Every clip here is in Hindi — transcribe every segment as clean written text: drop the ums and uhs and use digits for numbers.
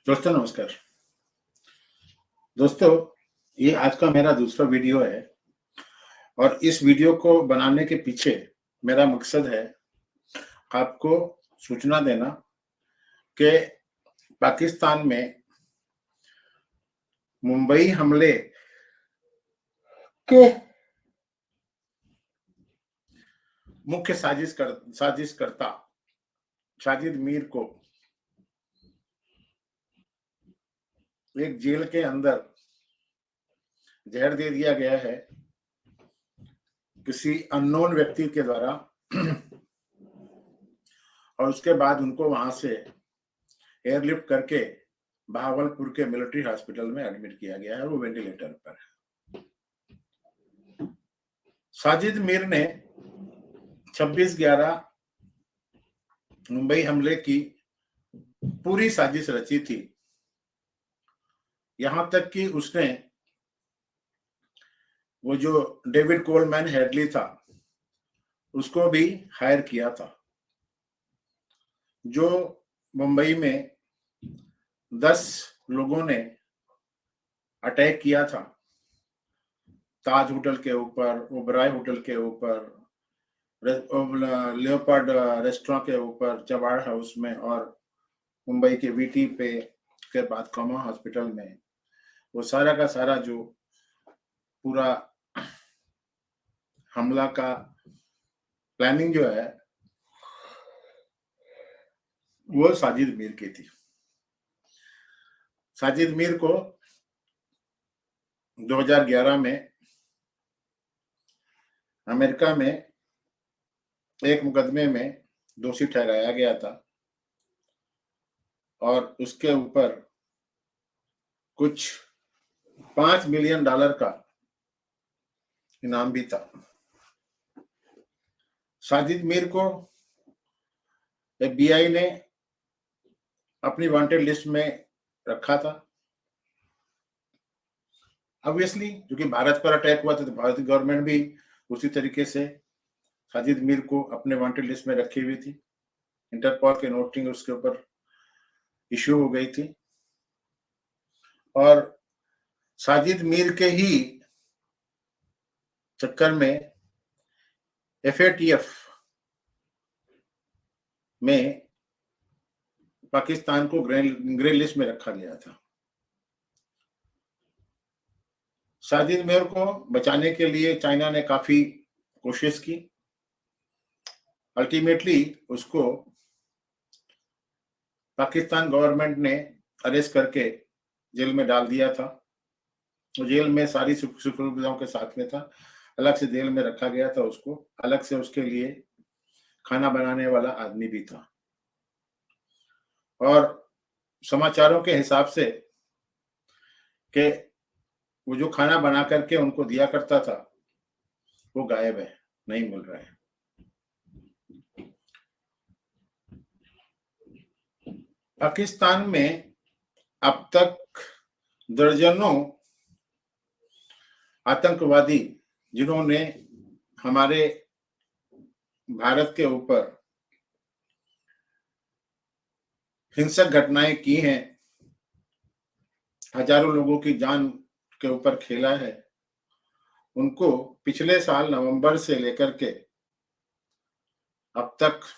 दोस्तों नमस्कार। दोस्तों, ये आज का मेरा दूसरा वीडियो है और इस वीडियो को बनाने के पीछे मेरा मकसद है आपको सूचना देना कि पाकिस्तान में मुंबई हमले के मुख्य साजिशकर्ता साजिद मीर को एक जेल के अंदर जहर दे दिया गया है किसी अननोन व्यक्ति के द्वारा और उसके बाद उनको वहां से एयरलिफ्ट करके बहावलपुर के मिलिट्री हॉस्पिटल में एडमिट किया गया है। वो वेंटिलेटर पर है। साजिद मीर ने 26/11 मुंबई हमले की पूरी साजिश रची थी। यहां तक कि उसने वो जो डेविड कोलमैन हेडली था उसको भी हायर किया था, जो मुंबई में 10 लोगों ने अटैक किया था ताज होटल के ऊपर, ओबराय होटल के ऊपर, लियोपार्ड रेस्टोरेंट के ऊपर, जवाड़ हाउस में और मुंबई के वीटी पे के बाद कॉमा हॉस्पिटल में। वो सारा का सारा जो पूरा हमला का प्लानिंग जो है वो साजिद मीर की थी। साजिद मीर को 2011 में अमेरिका में एक मुकदमे में दोषी ठहराया गया था और उसके ऊपर कुछ $5 मिलियन का इनाम भी था। साजिद मीर को FBI ने अपनी वांटेड लिस्ट में रखा था। ऑब्वियसली क्योंकि भारत पर अटैक हुआ था तो भारतीय गवर्नमेंट भी उसी तरीके से साजिद मीर को अपने वांटेड लिस्ट में रखी हुई थी। इंटरपोल के नोटिंग उसके ऊपर इश्यू हो गई थी और साजिद मीर के ही चक्कर में FATF में पाकिस्तान को ग्रे लिस्ट में रखा गया था। साजिद मीर को बचाने के लिए चाइना ने काफी कोशिश की। अल्टीमेटली उसको पाकिस्तान गवर्नमेंट ने अरेस्ट करके जेल में डाल दिया था। वो जेल में सारी सुविधाओं के साथ में था। अलग से जेल में रखा गया था उसको, अलग से उसके लिए खाना बनाने वाला आदमी भी था। और समाचारों के हिसाब से कि वो जो खाना बना करके उनको दिया करता था वो गायब है, नहीं मिल रहा है। पाकिस्तान में अब तक दर्जनों आतंकवादी जिन्होंने हमारे भारत के ऊपर हिंसक घटनाएं की हैं, हजारों लोगों की जान के ऊपर खेला है, उनको पिछले साल नवंबर से लेकर के अब तक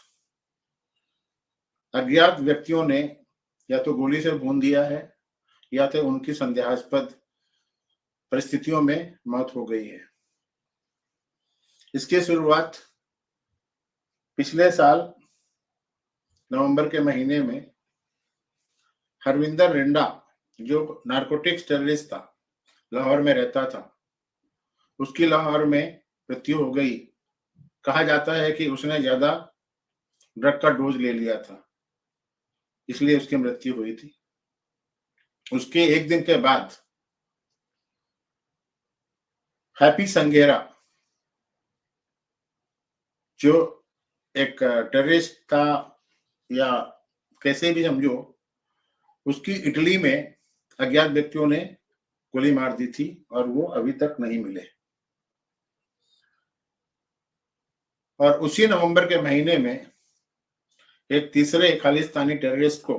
अज्ञात व्यक्तियों ने या तो गोली से भून दिया है या तो उनकी संदेहास्पद परिस्थितियों में मौत हो गई है। इसकी शुरुआत पिछले साल नवंबर के महीने में हरविंदर रिंडा, जो नारकोटिक्स टेररिस्ट था, लाहौर में रहता था, उसकी लाहौर में मृत्यु हो गई। कहा जाता है कि उसने ज्यादा ड्रग का डोज ले लिया था, इसलिए उसकी मृत्यु हुई थी। उसके एक दिन के बाद हैप्पी संगेरा, जो एक टेररिस्ट था या कैसे भी समझो, उसकी इटली में अज्ञात व्यक्तियों ने गोली मार दी थी और वो अभी तक नहीं मिले। और उसी नवंबर के महीने में एक तीसरे खालिस्तानी टेररिस्ट को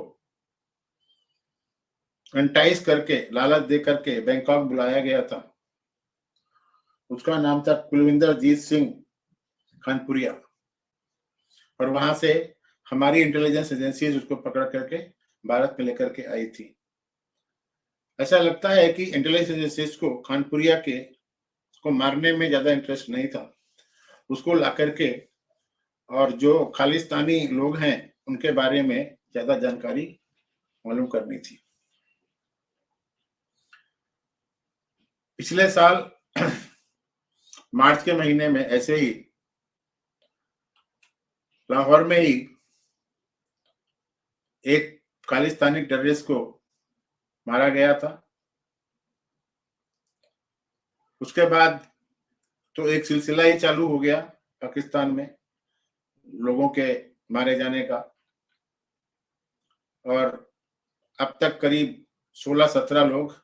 एंटाइज करके, लालच दे करके बैंकॉक बुलाया गया था। उसका नाम था कुलविंदर जीत सिंह खानपुरिया, और वहां से हमारी इंटेलिजेंस एजेंसी उसको पकड़ करके भारत में लेकर के आई थी। ऐसा लगता है कि इंटेलिजेंस एजेंसीज को खानपुरिया के को मारने में ज्यादा इंटरेस्ट नहीं था, उसको ला करके और जो खालिस्तानी लोग हैं उनके बारे में ज्यादा जानकारी मालूम करनी थी। पिछले साल मार्च के महीने में ऐसे ही लाहौर में ही एक खालिस्तानी टेररिस्ट को मारा गया था। उसके बाद तो एक सिलसिला ही चालू हो गया पाकिस्तान में लोगों के मारे जाने का, और अब तक करीब 16-17 लोग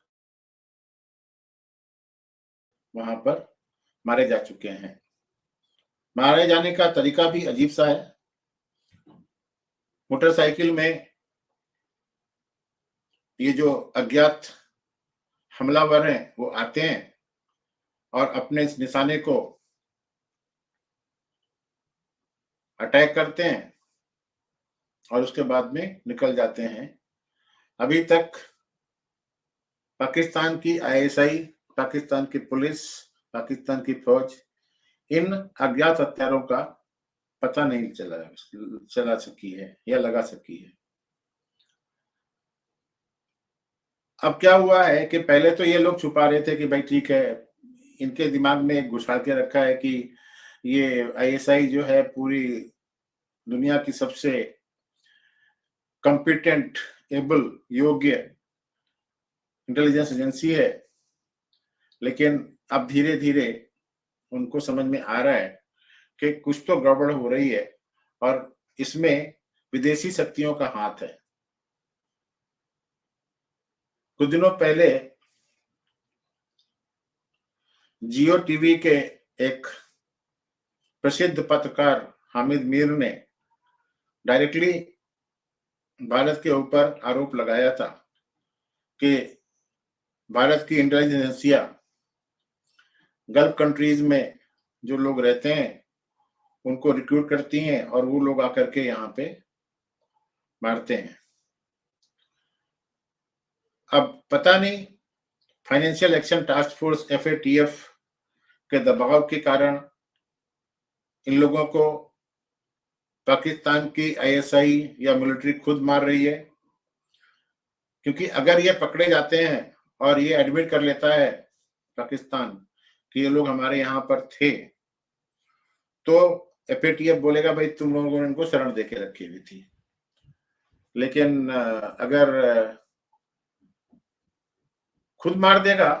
वहां पर मारे जा चुके हैं। मारे जाने का तरीका भी अजीब सा है। मोटरसाइकिल में ये जो अज्ञात हमलावर हैं वो आते हैं और अपने इस निशाने को अटैक करते हैं और उसके बाद में निकल जाते हैं। अभी तक पाकिस्तान की आईएसआई, पाकिस्तान की पुलिस, पाकिस्तान की फौज इन अज्ञात हत्यारों का पता नहीं चला सकी है या लगा सकी है। अब क्या हुआ है कि पहले तो ये लोग छुपा रहे थे कि भाई ठीक है, इनके दिमाग में एक घुसा के रखा है कि ये आईएसआई जो है पूरी दुनिया की सबसे कॉम्पिटेंट, एबल, योग्य इंटेलिजेंस एजेंसी है। लेकिन अब धीरे धीरे उनको समझ में आ रहा है कि कुछ तो गड़बड़ हो रही है और इसमें विदेशी शक्तियों का हाथ है। कुछ दिनों पहले जियो टीवी के एक प्रसिद्ध पत्रकार हामिद मीर ने डायरेक्टली भारत के ऊपर आरोप लगाया था कि भारत की इंटेलिजेंस एजेंसियां गल्फ कंट्रीज में जो लोग रहते हैं उनको रिक्रूट करती हैं और वो लोग आकर के यहाँ पे मारते हैं। अब पता नहीं financial action task force FATF के दबाव के कारण इन लोगों को पाकिस्तान की आईएसआई या मिलिट्री खुद मार रही है, क्योंकि अगर ये पकड़े जाते हैं और ये एडमिट कर लेता है पाकिस्तान कि ये लोग हमारे यहाँ पर थे, तो FATF बोलेगा भाई तुम लोगों ने इनको शरण देके रखी हुई थी। लेकिन अगर खुद मार देगा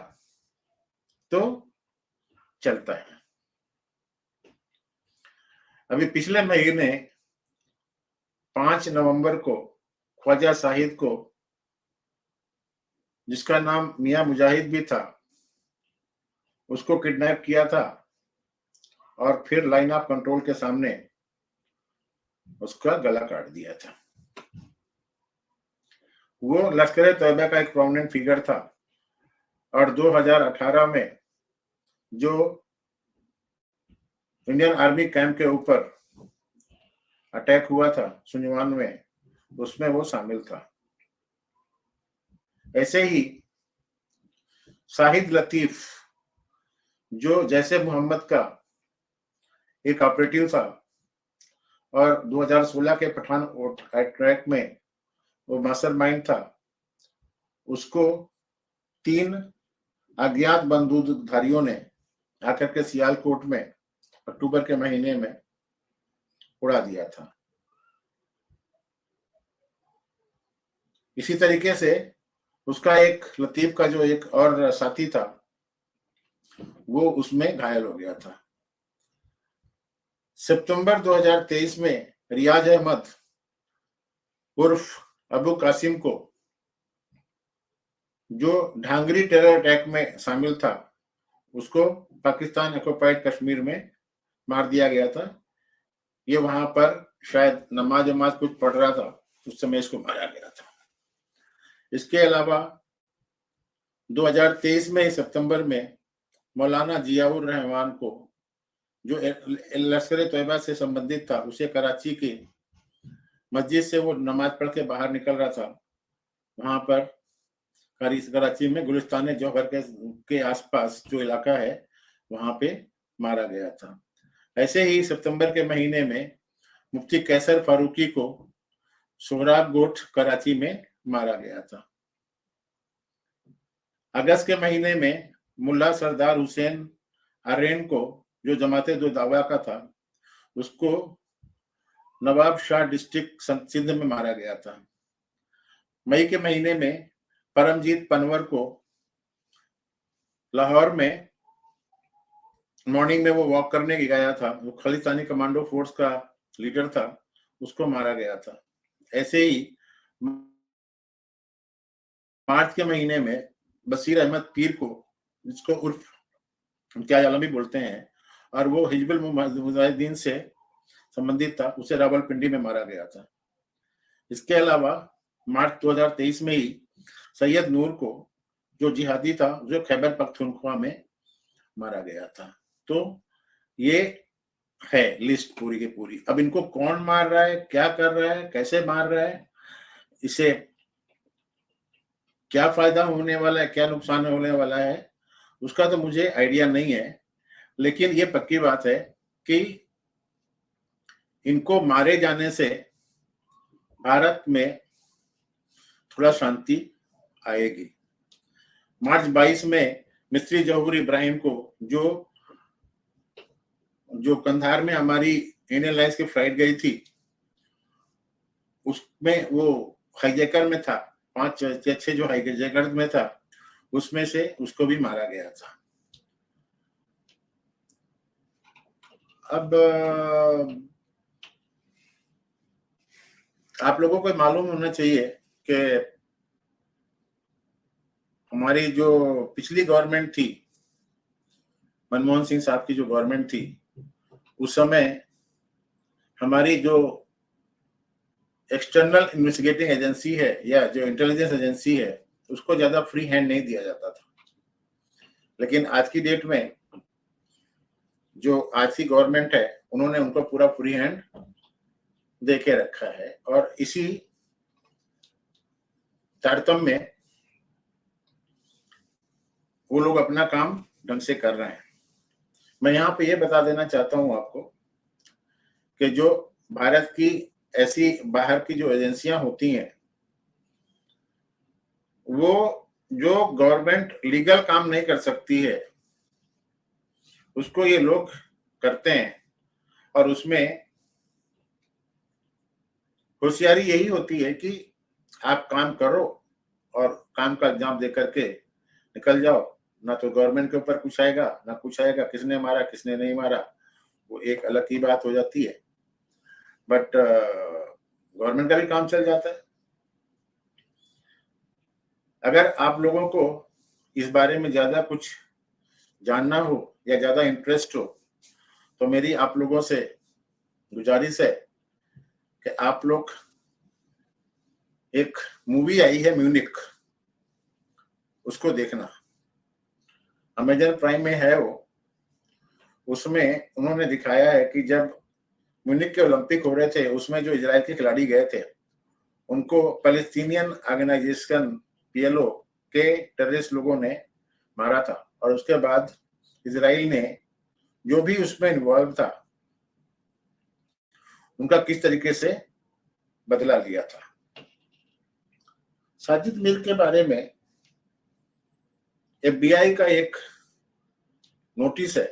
तो चलता है। अभी पिछले महीने 5 नवंबर को ख्वाजा साहिद को, जिसका नाम मियां मुजाहिद भी था, उसको किडनैप किया था और फिर लाइन ऑफ कंट्रोल के सामने उसका गला काट दिया था। वो लश्कर तैयबा का एक प्रोमिनेंट फिगर था और 2018 में जो इंडियन आर्मी कैंप के ऊपर अटैक हुआ था सुंजवान में, उसमें वो शामिल था। ऐसे ही शाहिद लतीफ जो जैसे मोहम्मद का एक ऑपरेटिव था और 2016 के पठान अटैक में वो मास्टरमाइंड था, उसको 3 अज्ञात बंदूकधारियों ने आकर के सियालकोट में अक्टूबर के महीने में उड़ा दिया था। इसी तरीके से उसका एक लतीफ का जो एक और साथी था वो उसमें घायल हो गया था। सितंबर 2023 में रियाज अहमद उर्फ अबू कासिम को, जो ढांगरी टेरर अटैक में शामिल था, उसको पाकिस्तान ऑक्युपाइड कश्मीर में मार दिया गया था। ये वहां पर शायद नमाज कुछ पढ़ रहा था, उस समय इसको मारा गया था। इसके अलावा 2023 में सितंबर में मौलाना जियाउर रहमान को, जो लश्कर तैयबा से संबंधित था, उसे कराची की मस्जिद से वो नमाज पढ़ के बाहर निकल रहा था, वहां पर कराची में गुलिस्तान जौहर के आसपास जो इलाका है वहां पे मारा गया था। ऐसे ही सितंबर के महीने में मुफ्ती कैसर फारूकी को सोहराब गोठ कराची में मारा गया था। अगस्त के महीने में मुल्ला सरदार हुसैन आर्यन को, जो जमाते दो दावा का था, उसको नवाब शाह डिस्ट्रिक्ट सिंध में मारा गया था। मई के महीने में परमजीत पनवर को लाहौर में मॉर्निंग में वो वॉक करने गया था, वो खालिस्तानी कमांडो फोर्स का लीडर था, उसको मारा गया था। ऐसे ही मार्च के महीने में बशीर अहमद पीर को, जिसको उर्फ इम्तियाज आलम भी बोलते हैं, और वो हिजबुल मुजाहिदीन से संबंधित था, उसे रावलपिंडी में मारा गया था। इसके अलावा मार्च 2023 में ही सैयद नूर को, जो जिहादी था, जो खैबर पख्तूनख्वा में मारा गया था। तो ये है लिस्ट पूरी की पूरी। अब इनको कौन मार रहा है, क्या कर रहा है, कैसे मार रहा है, इसे क्या फायदा होने वाला है, क्या नुकसान होने वाला है, उसका तो मुझे आइडिया नहीं है। लेकिन ये पक्की बात है कि इनको मारे जाने से भारत में थोड़ा शांति आएगी। मार्च 22 में मिस्त्री जहूर इब्राहिम को, जो कंधार में हमारी इंडियन एयरलाइंस की फ्लाइट गई थी, उसमें वो हाईजैकर में था, 5 या 6 जो हाईजैकर में था, उसमें से उसको भी मारा गया था। अब आप लोगों को मालूम होना चाहिए कि हमारी जो पिछली गवर्नमेंट थी, मनमोहन सिंह साहब की जो गवर्नमेंट थी, उस समय हमारी जो एक्सटर्नल इन्वेस्टिगेटिंग एजेंसी है या जो इंटेलिजेंस एजेंसी है, उसको ज्यादा फ्री हैंड नहीं दिया जाता था। लेकिन आज की डेट में जो आज की गवर्नमेंट है, उन्होंने उनको पूरा फ्री हैंड दे के रखा है, और इसी तारतम्य में वो लोग अपना काम ढंग से कर रहे हैं। मैं यहाँ पे ये बता देना चाहता हूँ आपको कि जो भारत की ऐसी बाहर की जो एजेंसियां होती हैं, वो जो गवर्नमेंट लीगल काम नहीं कर सकती है, उसको ये लोग करते हैं। और उसमें होशियारी यही होती है कि आप काम करो और काम का इल्जाम दे करके निकल जाओ, ना तो गवर्नमेंट के ऊपर कुछ आएगा, ना कुछ आएगा किसने मारा किसने नहीं मारा, वो एक अलग ही बात हो जाती है। बट गवर्नमेंट का भी काम चल जाता है। अगर आप लोगों को इस बारे में ज्यादा कुछ जानना हो या ज्यादा इंटरेस्ट हो, तो मेरी आप लोगों से गुजारिश है कि आप लोग, एक मूवी आई है म्यूनिक, उसको देखना, अमेजन प्राइम में है वो। उसमें उन्होंने दिखाया है कि जब म्यूनिक के ओलंपिक हो रहे थे, उसमें जो इजराइल के खिलाड़ी गए थे, उनको पैलेस्टीनियन ऑर्गेनाइजेशन पीएलओ के टेररिस्ट लोगों ने मारा था, और उसके बाद इजराइल ने जो भी उसमें इन्वॉल्व था, उनका किस तरीके से बदला लिया था। साजिद मीर के बारे में एफबीआई का एक नोटिस है